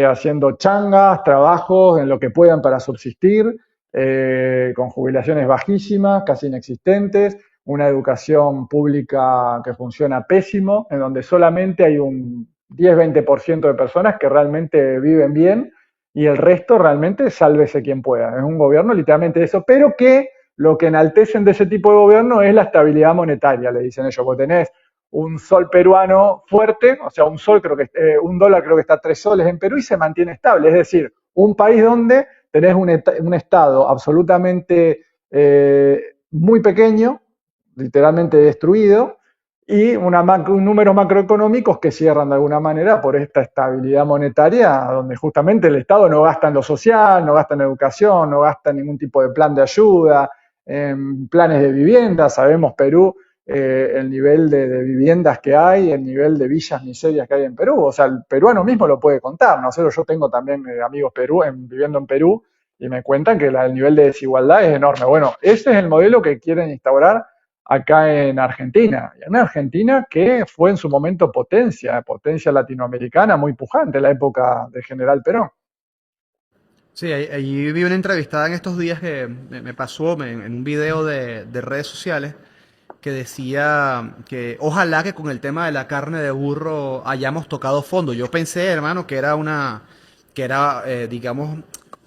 haciendo changas, trabajos en lo que puedan para subsistir, con jubilaciones bajísimas, casi inexistentes, una educación pública que funciona pésimo, en donde solamente hay un 10-20% de personas que realmente viven bien y el resto realmente sálvese quien pueda. Es un gobierno literalmente eso, pero que lo que enaltecen de ese tipo de gobierno es la estabilidad monetaria, le dicen ellos, porque tenés un sol peruano fuerte, o sea, un dólar creo que está a 3 soles en Perú y se mantiene estable, es decir, un país donde tenés un estado absolutamente muy pequeño, literalmente destruido, y números macroeconómicos que cierran de alguna manera por esta estabilidad monetaria, donde justamente el Estado no gasta en lo social, no gasta en educación, no gasta en ningún tipo de plan de ayuda, en planes de vivienda. Sabemos Perú, el nivel de viviendas que hay, el nivel de villas miserias que hay en Perú. O sea, el peruano mismo lo puede contar. Nosotros, yo tengo también amigos viviendo en Perú y me cuentan que el nivel de desigualdad es enorme. Bueno, ese es el modelo que quieren instaurar acá en Argentina. Y en Argentina que fue en su momento potencia latinoamericana muy pujante en la época de General Perón. Sí, allí vi una entrevistada en estos días que me pasó en un video de redes sociales que decía que ojalá que con el tema de la carne de burro hayamos tocado fondo. Yo pensé, hermano, que era, digamos,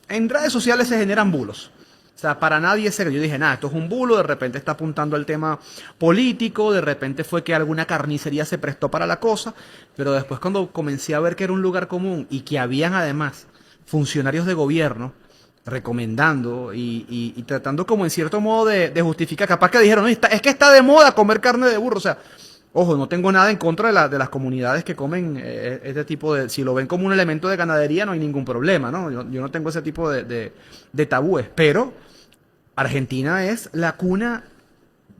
en redes sociales se generan bulos. O sea, para nadie es serio. Yo dije, nada, esto es un bulo, de repente está apuntando al tema político, de repente fue que alguna carnicería se prestó para la cosa, pero después cuando comencé a ver que era un lugar común y que habían además funcionarios de gobierno recomendando y tratando como en cierto modo de justificar, capaz que dijeron, no, es que está de moda comer carne de burro, o sea, ojo, no tengo nada en contra de las comunidades que comen este tipo de, si lo ven como un elemento de ganadería no hay ningún problema, ¿no? Yo no tengo ese tipo de tabúes, pero Argentina es la cuna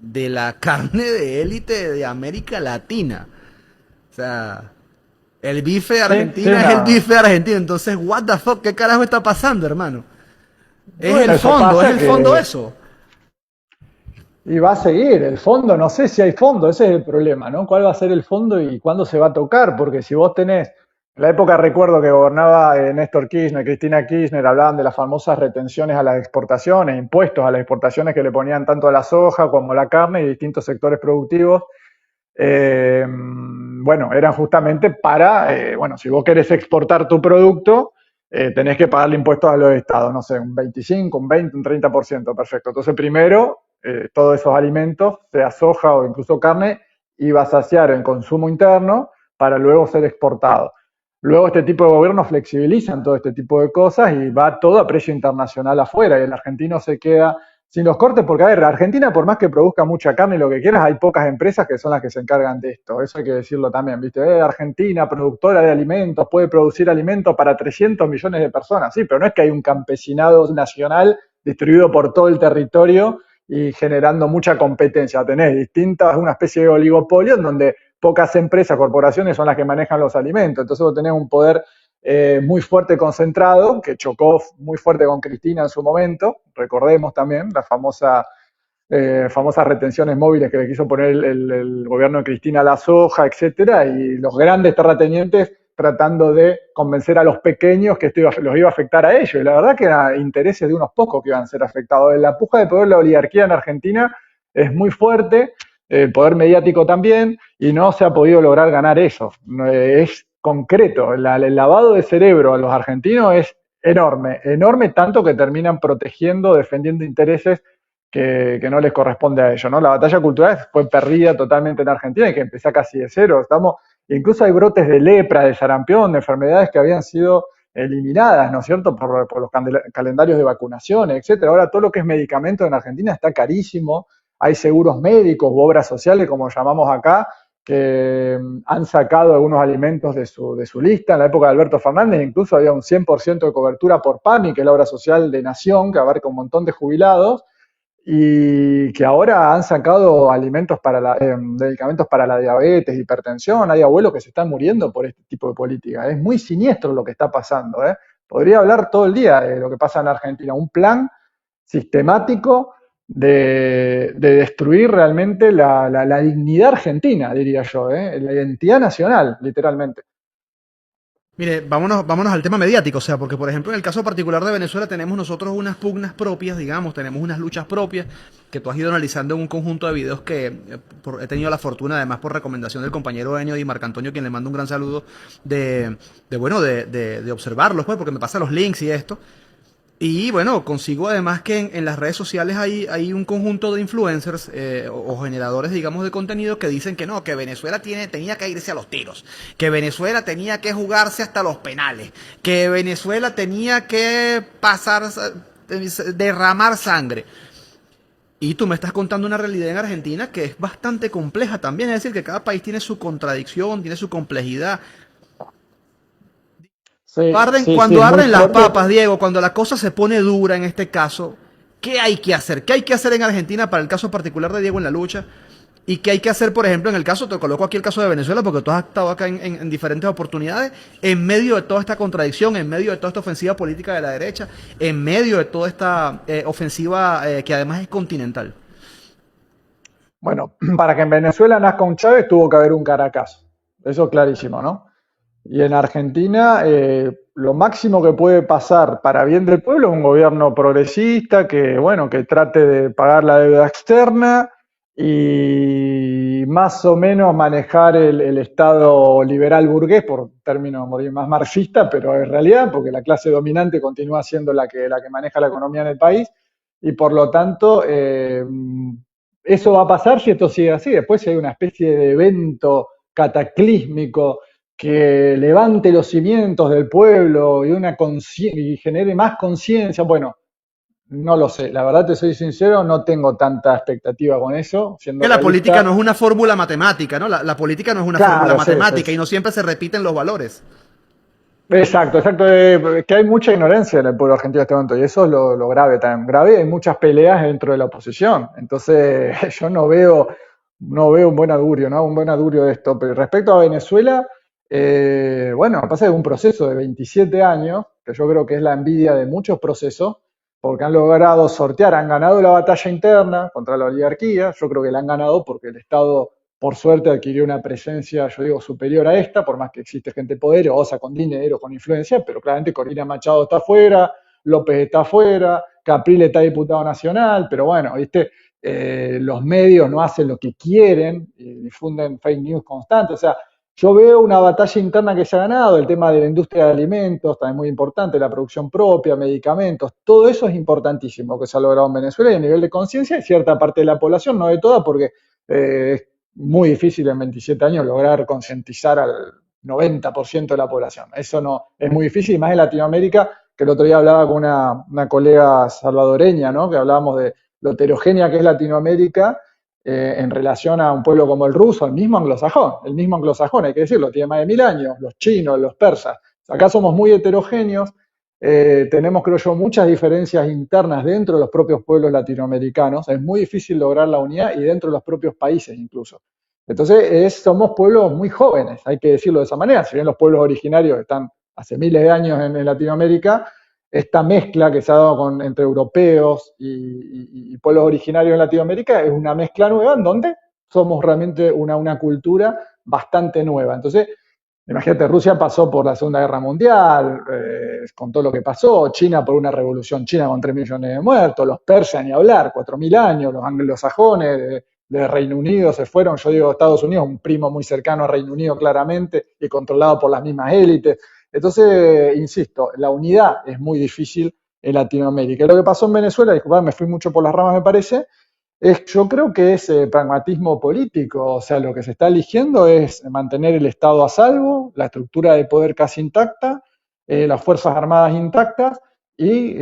de la carne de élite de América Latina, o sea... El bife de Sí, sí, Argentina es el bife de Argentina. Entonces, what the fuck, ¿qué carajo está pasando, hermano? bueno, eso Es pasa el fondo que eso. y va a seguir. El fondo, no sé si hay fondo, ese es el problema, ¿no? ¿Cuál va a ser el fondo y cuándo se va a tocar? Porque si vos tenés, en la época recuerdo que gobernaba Néstor Kirchner, Cristina Kirchner, hablaban de las famosas retenciones a las exportaciones, impuestos a las exportaciones que le ponían tanto a la soja como a la carne y distintos sectores productivos. Bueno, eran justamente para, bueno, si vos querés exportar tu producto, tenés que pagarle impuestos a los estados, no sé, un 25, un 20, un 30%, perfecto. Entonces, primero, todos esos alimentos, sea soja o incluso carne, iba a saciar el consumo interno para luego ser exportado. Luego este tipo de gobiernos flexibilizan todo este tipo de cosas y va todo a precio internacional afuera y el argentino se queda sin los cortes, porque a ver, Argentina por más que produzca mucha carne y lo que quieras, hay pocas empresas que son las que se encargan de esto, eso hay que decirlo también, ¿viste? Argentina, productora de alimentos, puede producir alimentos para 300 millones de personas, sí, pero no es que hay un campesinado nacional distribuido por todo el territorio y generando mucha competencia, tenés distintas, una especie de oligopolio en donde pocas empresas, corporaciones son las que manejan los alimentos, entonces vos tenés un poder muy fuerte concentrado, que chocó muy fuerte con Cristina en su momento, recordemos también la famosas retenciones móviles que le quiso poner el gobierno de Cristina a la soja, etcétera, y los grandes terratenientes tratando de convencer a los pequeños que los iba a afectar a ellos. Y la verdad que eran intereses de unos pocos que iban a ser afectados. La puja de poder de la oligarquía en Argentina es muy fuerte, el poder mediático también, y no se ha podido lograr ganar eso. Es concreto, el lavado de cerebro a los argentinos es enorme, enorme tanto que terminan protegiendo, defendiendo intereses que no les corresponde a ellos, ¿no? La batalla cultural fue perdida totalmente en Argentina y que empezó casi de cero. Incluso hay brotes de lepra, de sarampión, de enfermedades que habían sido eliminadas, ¿no es cierto?, por los calendarios de vacunaciones, etcétera. Ahora todo lo que es medicamento en Argentina está carísimo, hay seguros médicos u obras sociales, como llamamos acá, que han sacado algunos alimentos de su lista. En la época de Alberto Fernández incluso había un 100% de cobertura por PAMI, que es la obra social de Nación, que abarca un montón de jubilados, y que ahora han sacado medicamentos para la diabetes, hipertensión. Hay abuelos que se están muriendo por este tipo de política. Es muy siniestro lo que está pasando, ¿eh? Podría hablar todo el día de lo que pasa en Argentina. Un plan sistemático de destruir realmente la dignidad argentina, diría yo, ¿eh? La identidad nacional, literalmente. Mire, vámonos al tema mediático, o sea, porque por ejemplo en el caso particular de Venezuela tenemos nosotros unas pugnas propias, digamos, tenemos unas luchas propias que tú has ido analizando en un conjunto de videos que he tenido la fortuna, además por recomendación del compañero Enio y Marco Antonio, quien le mando un gran saludo, de observarlos, pues, porque me pasa los links y esto. Y bueno, consigo además que en las redes sociales hay un conjunto de influencers o generadores, digamos, de contenido que dicen que no, que Venezuela tenía que irse a los tiros, que Venezuela tenía que jugarse hasta los penales, que Venezuela tenía que derramar sangre. Y tú me estás contando una realidad en Argentina que es bastante compleja también, es decir, que cada país tiene su contradicción, tiene su complejidad. Sí, sí, sí, Cuando es muy arden las fuerte. papas, Diego, cuando la cosa se pone dura en este caso, ¿qué hay que hacer? ¿Qué hay que hacer en Argentina para el caso particular de Diego en la lucha? ¿Y qué hay que hacer, por ejemplo, en el caso, te coloco aquí el caso de Venezuela, porque tú has estado acá en diferentes oportunidades, en medio de toda esta contradicción, en medio de toda esta ofensiva política de la derecha, en medio de toda esta ofensiva que además es continental? Bueno, para que en Venezuela nazca un Chávez tuvo que haber un Caracas. Eso es clarísimo, ¿no? Y en Argentina, lo máximo que puede pasar para bien del pueblo es un gobierno progresista que, bueno, que trate de pagar la deuda externa y más o menos manejar el Estado liberal burgués, por términos más marxista, pero en realidad, porque la clase dominante continúa siendo la que maneja la economía en el país, y por lo tanto, eso va a pasar si esto sigue así. Después, si hay una especie de evento cataclísmico que levante los cimientos del pueblo y genere más conciencia. Bueno, no lo sé, la verdad te soy sincero, no tengo tanta expectativa con eso, siendo Que la política no realista. es una fórmula matemática, ¿no? La política no es una fórmula Claro, sí, sí, matemática y sí. no siempre se repiten los valores. Exacto, exacto. Que hay mucha ignorancia en el pueblo argentino en este momento y eso es lo grave también. Grave, hay muchas peleas dentro de la oposición. Entonces, yo no veo un buen augurio, ¿no? Un buen augurio de esto. Pero respecto a Venezuela, bueno, pasa que es un proceso de 27 años, que yo creo que es la envidia de muchos procesos, porque han logrado sortear, han ganado la batalla interna contra la oligarquía. Yo creo que la han ganado porque el Estado por suerte adquirió una presencia, yo digo, superior a esta, por más que existe gente poderosa, con dinero, con influencia, pero claramente Corina Machado está afuera, López está afuera, Capriles está diputado nacional, pero bueno, viste, los medios no hacen lo que quieren y difunden fake news constantes. O sea, yo veo una batalla interna que se ha ganado, el tema de la industria de alimentos, también muy importante, la producción propia, medicamentos, todo eso es importantísimo que se ha logrado en Venezuela y a nivel de conciencia hay cierta parte de la población, no de toda, porque es muy difícil en 27 años lograr concientizar al 90% de la población. Eso no es muy difícil, y más en Latinoamérica, que el otro día hablaba con una colega salvadoreña, ¿no? Que hablábamos de lo heterogénea que es Latinoamérica en relación a un pueblo como el ruso, el mismo anglosajón, hay que decirlo, tiene más de 1000 años, los chinos, los persas. Acá somos muy heterogéneos, tenemos, creo yo, muchas diferencias internas dentro de los propios pueblos latinoamericanos. Es muy difícil lograr la unidad y dentro de los propios países incluso. Entonces, somos pueblos muy jóvenes, hay que decirlo de esa manera. Si bien los pueblos originarios están hace miles de años en Latinoamérica, esta mezcla que se ha dado entre europeos y pueblos originarios en Latinoamérica es una mezcla nueva en donde somos realmente una cultura bastante nueva. Entonces, imagínate, Rusia pasó por la Segunda Guerra Mundial, con todo lo que pasó, China por una revolución china con 3 millones de muertos, los persas ni hablar, 4.000 años, los anglosajones de Reino Unido se fueron, yo digo Estados Unidos, un primo muy cercano a Reino Unido claramente y controlado por las mismas élites. Entonces, insisto, la unidad es muy difícil en Latinoamérica. Y lo que pasó en Venezuela, disculpad, me fui mucho por las ramas me parece, yo creo que es pragmatismo político, o sea, lo que se está eligiendo es mantener el Estado a salvo, la estructura de poder casi intacta, las Fuerzas Armadas intactas y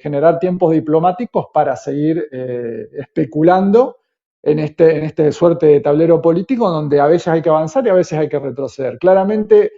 generar tiempos diplomáticos para seguir especulando en este suerte de tablero político donde a veces hay que avanzar y a veces hay que retroceder. Claramente,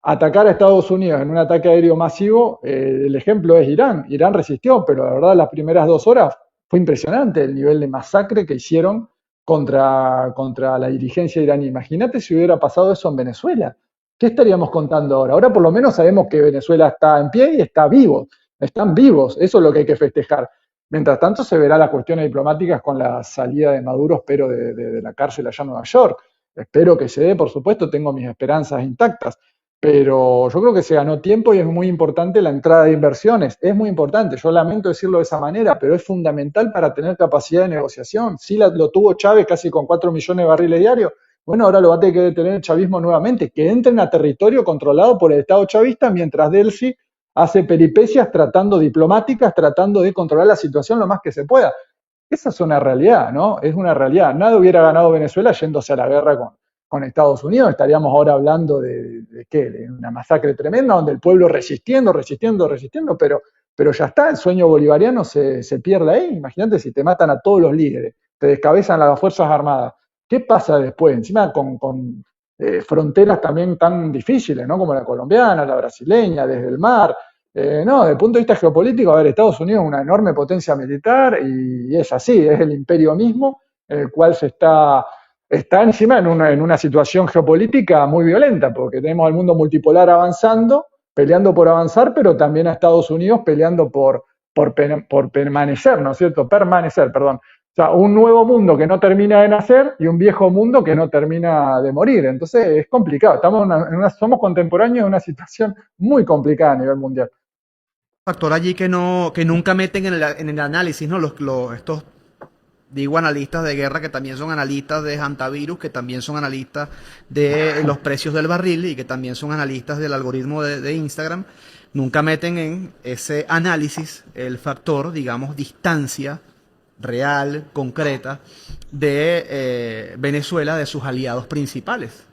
atacar a Estados Unidos en un ataque aéreo masivo, el ejemplo es Irán. Irán resistió, pero la verdad las primeras 2 horas fue impresionante el nivel de masacre que hicieron contra la dirigencia iraní. Imagínate si hubiera pasado eso en Venezuela. ¿Qué estaríamos contando ahora? Ahora por lo menos sabemos que Venezuela está en pie y está vivo. Están vivos. Eso es lo que hay que festejar. Mientras tanto se verá las cuestiones diplomáticas con la salida de Maduro, espero, de la cárcel allá en Nueva York. Espero que se dé, por supuesto, tengo mis esperanzas intactas. Pero yo creo que se ganó tiempo y es muy importante la entrada de inversiones. Es muy importante, yo lamento decirlo de esa manera, pero es fundamental para tener capacidad de negociación. Sí lo tuvo Chávez casi con 4 millones de barriles diarios. Bueno, ahora lo va a tener que tener el chavismo nuevamente, que entren a territorio controlado por el Estado chavista mientras Delcy hace peripecias diplomáticas, tratando de controlar la situación lo más que se pueda. Esa es una realidad, ¿no? Es una realidad. Nada hubiera ganado Venezuela yéndose a la guerra con Estados Unidos. Estaríamos ahora hablando de qué, de una masacre tremenda donde el pueblo resistiendo, resistiendo, resistiendo, pero ya está, el sueño bolivariano se pierde ahí. Imagínate si te matan a todos los líderes, te descabezan a las Fuerzas Armadas. ¿Qué pasa después? Encima con fronteras también tan difíciles, ¿no? Como la colombiana, la brasileña, desde el mar. No, desde el punto de vista geopolítico, a ver, Estados Unidos es una enorme potencia militar y es así, es el imperio mismo en el cual está encima en una situación geopolítica muy violenta, porque tenemos al mundo multipolar avanzando, peleando por avanzar, pero también a Estados Unidos peleando por permanecer, ¿no es cierto? Permanecer, perdón. O sea, un nuevo mundo que no termina de nacer y un viejo mundo que no termina de morir. Entonces es complicado. Somos contemporáneos de una situación muy complicada a nivel mundial. Factor allí que no, que nunca meten en el análisis, ¿no? Estos, digo, analistas de guerra que también son analistas de hantavirus, que también son analistas de los precios del barril y que también son analistas del algoritmo de Instagram, nunca meten en ese análisis el factor, digamos, distancia real, concreta, de Venezuela, de sus aliados principales.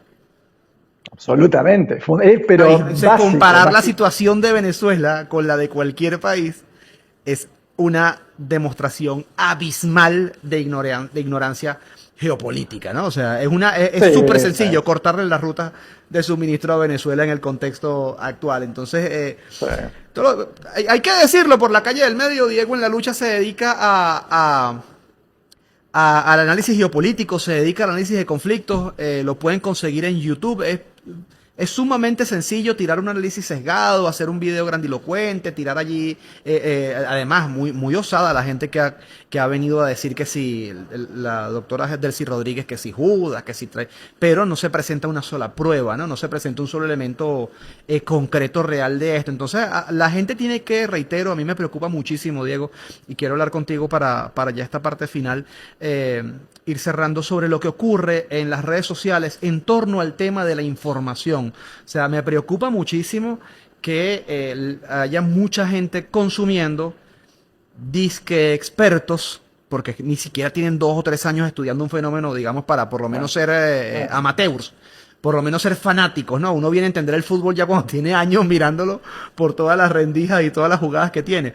Absolutamente. Ahí, Pero entonces, básico, comparar la básico. situación de Venezuela con la de cualquier país es una demostración abismal de ignorancia geopolítica, ¿no? O sea, es Sí, súper sencillo cortarle la ruta de suministro a Venezuela en el contexto actual. Entonces, sí. hay que decirlo, por la calle del medio, Diego en la lucha se dedica al análisis geopolítico, se dedica al análisis de conflictos, lo pueden conseguir en YouTube. Es sumamente sencillo tirar un análisis sesgado, hacer un video grandilocuente, tirar allí, además, muy osada la gente que ha venido a decir que si la doctora Delcy Rodríguez, que si Judas, que si trae, pero no se presenta una sola prueba, ¿no? No se presenta un solo elemento concreto, real de esto. Entonces, la gente tiene que, reitero, a mí me preocupa muchísimo, Diego, y quiero hablar contigo para ya esta parte final, ir cerrando sobre lo que ocurre en las redes sociales en torno al tema de la información. O sea, me preocupa muchísimo que haya mucha gente consumiendo disque expertos, porque ni siquiera tienen 2 o 3 años estudiando un fenómeno, digamos, para por lo menos ser amateurs, por lo menos ser fanáticos, ¿no? Uno viene a entender el fútbol ya cuando tiene años mirándolo por todas las rendijas y todas las jugadas que tiene.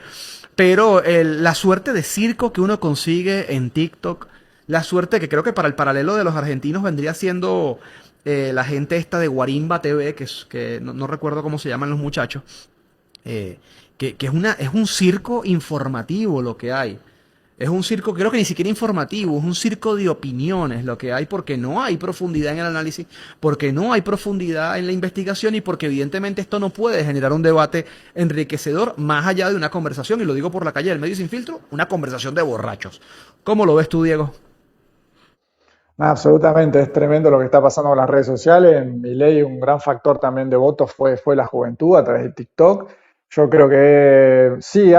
Pero la suerte de circo que uno consigue en TikTok, la suerte que creo que para el paralelo de los argentinos vendría siendo la gente esta de Guarimba TV, que no recuerdo cómo se llaman los muchachos, que es un circo informativo lo que hay. Es un circo, creo que ni siquiera informativo, es un circo de opiniones lo que hay porque no hay profundidad en el análisis, porque no hay profundidad en la investigación y porque evidentemente esto no puede generar un debate enriquecedor más allá de una conversación, y lo digo por la calle del medio sin filtro, una conversación de borrachos. ¿Cómo lo ves tú, Diego? No, absolutamente, es tremendo lo que está pasando con las redes sociales. En Milei un gran factor también de votos fue la juventud a través de TikTok. Yo creo que sí,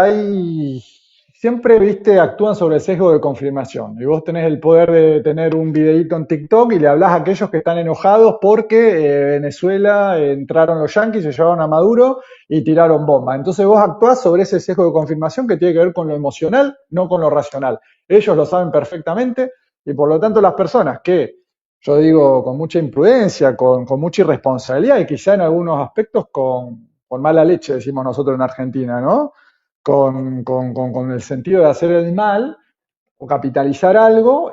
siempre, viste, actúan sobre el sesgo de confirmación. Y vos tenés el poder de tener un videíto en TikTok y le hablás a aquellos que están enojados porque Venezuela entraron los yanquis, se llevaron a Maduro y tiraron bomba. Entonces vos actuás sobre ese sesgo de confirmación que tiene que ver con lo emocional, no con lo racional. Ellos lo saben perfectamente. Y por lo tanto las personas que, yo digo, con mucha imprudencia, con mucha irresponsabilidad y quizá en algunos aspectos con mala leche, decimos nosotros en Argentina, ¿no? Con el sentido de hacer el mal o capitalizar algo,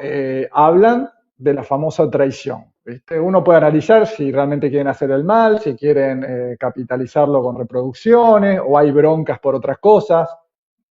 hablan de la famosa traición. ¿Viste? Uno puede analizar si realmente quieren hacer el mal, si quieren capitalizarlo con reproducciones o hay broncas por otras cosas.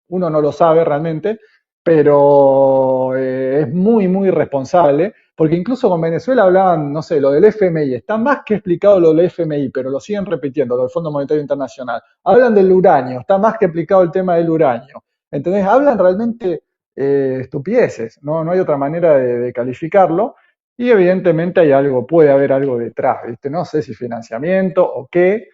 Uno no lo sabe realmente, pero es muy, muy irresponsable, porque incluso con Venezuela hablaban, no sé, lo del FMI, está más que explicado lo del FMI, pero lo siguen repitiendo, lo del Fondo Monetario Internacional. Hablan del uranio, está más que explicado el tema del uranio. ¿Entendés? Hablan realmente estupideces, ¿no? No hay otra manera de calificarlo, y evidentemente hay algo, puede haber algo detrás, ¿viste? No sé si financiamiento o qué,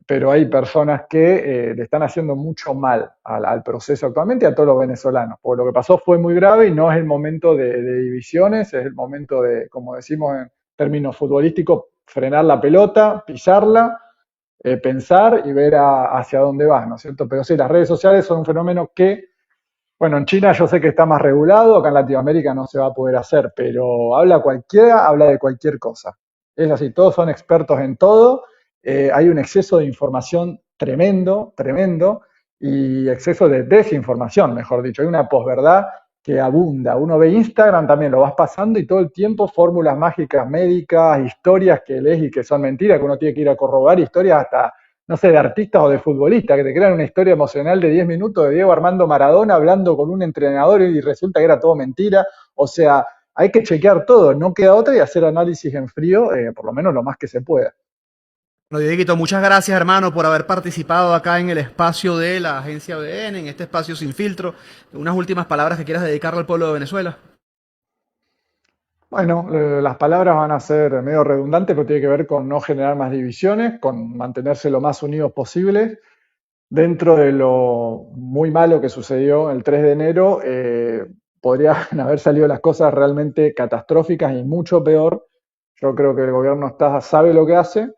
pero hay personas que le están haciendo mucho mal al proceso actualmente y a todos los venezolanos, porque lo que pasó fue muy grave y no es el momento de divisiones, es el momento de, como decimos en términos futbolísticos, frenar la pelota, pisarla, pensar y ver hacia dónde vas, ¿no es cierto? Pero sí, las redes sociales son un fenómeno que, bueno, en China yo sé que está más regulado, acá en Latinoamérica no se va a poder hacer, pero habla cualquiera, habla de cualquier cosa. Es así, todos son expertos en todo, hay un exceso de información tremendo, tremendo, y exceso de desinformación, mejor dicho. Hay una posverdad que abunda. Uno ve Instagram también, lo vas pasando y todo el tiempo fórmulas mágicas médicas, historias que lees y que son mentiras, que uno tiene que ir a corroborar, historias hasta no sé, de artistas o de futbolistas que te crean una historia emocional de 10 minutos de Diego Armando Maradona hablando con un entrenador y resulta que era todo mentira. O sea, hay que chequear todo, no queda otra y hacer análisis en frío, por lo menos lo más que se pueda. Bueno, Dieguito, muchas gracias, hermano, por haber participado acá en el espacio de la agencia BN, en este espacio sin filtro. Unas últimas palabras que quieras dedicarle al pueblo de Venezuela. Bueno, las palabras van a ser medio redundantes, pero tiene que ver con no generar más divisiones, con mantenerse lo más unidos posible. Dentro de lo muy malo que sucedió el 3 de enero, podrían haber salido las cosas realmente catastróficas y mucho peor. Yo creo que el gobierno sabe lo que hace,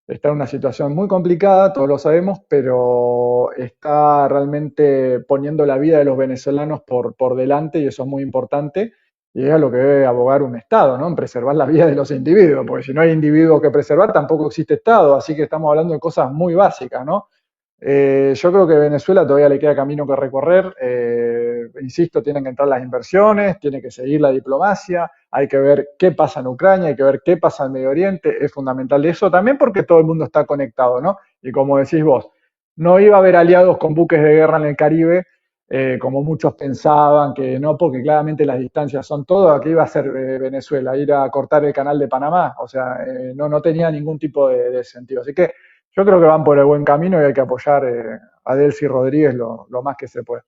está en una situación muy complicada, todos lo sabemos, pero está realmente poniendo la vida de los venezolanos por delante y eso es muy importante. Y es a lo que debe abogar un Estado, ¿no? En preservar la vida de los individuos, porque si no hay individuos que preservar, tampoco existe Estado. Así que estamos hablando de cosas muy básicas, ¿no? Yo creo que Venezuela todavía le queda camino que recorrer. Insisto, tienen que entrar las inversiones, tiene que seguir la diplomacia, hay que ver qué pasa en Ucrania, hay que ver qué pasa en Medio Oriente. Es fundamental eso también porque todo el mundo está conectado, ¿no? Y como decís vos, no iba a haber aliados con buques de guerra en el Caribe, como muchos pensaban que no, porque claramente las distancias son todo. Aquí iba a ser Venezuela, ir a cortar el canal de Panamá, o sea, no tenía ningún tipo de sentido. Así que yo creo que van por el buen camino y hay que apoyar a Delcy Rodríguez lo más que se puede.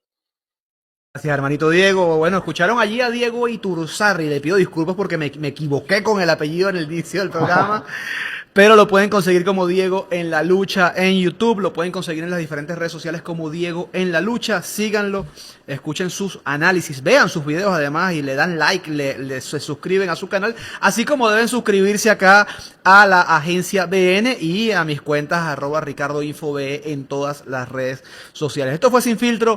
Gracias, hermanito Diego. Bueno, escucharon allí a Diego Iturzarri. Le pido disculpas porque me equivoqué con el apellido en el inicio del programa. Pero lo pueden conseguir como Diego en la lucha en YouTube, lo pueden conseguir en las diferentes redes sociales como Diego en la lucha, síganlo, escuchen sus análisis, vean sus videos además y le dan like, se suscriben a su canal, así como deben suscribirse acá a la agencia BN y a mis cuentas @RicardoInfoBE en todas las redes sociales. Esto fue Sin Filtro,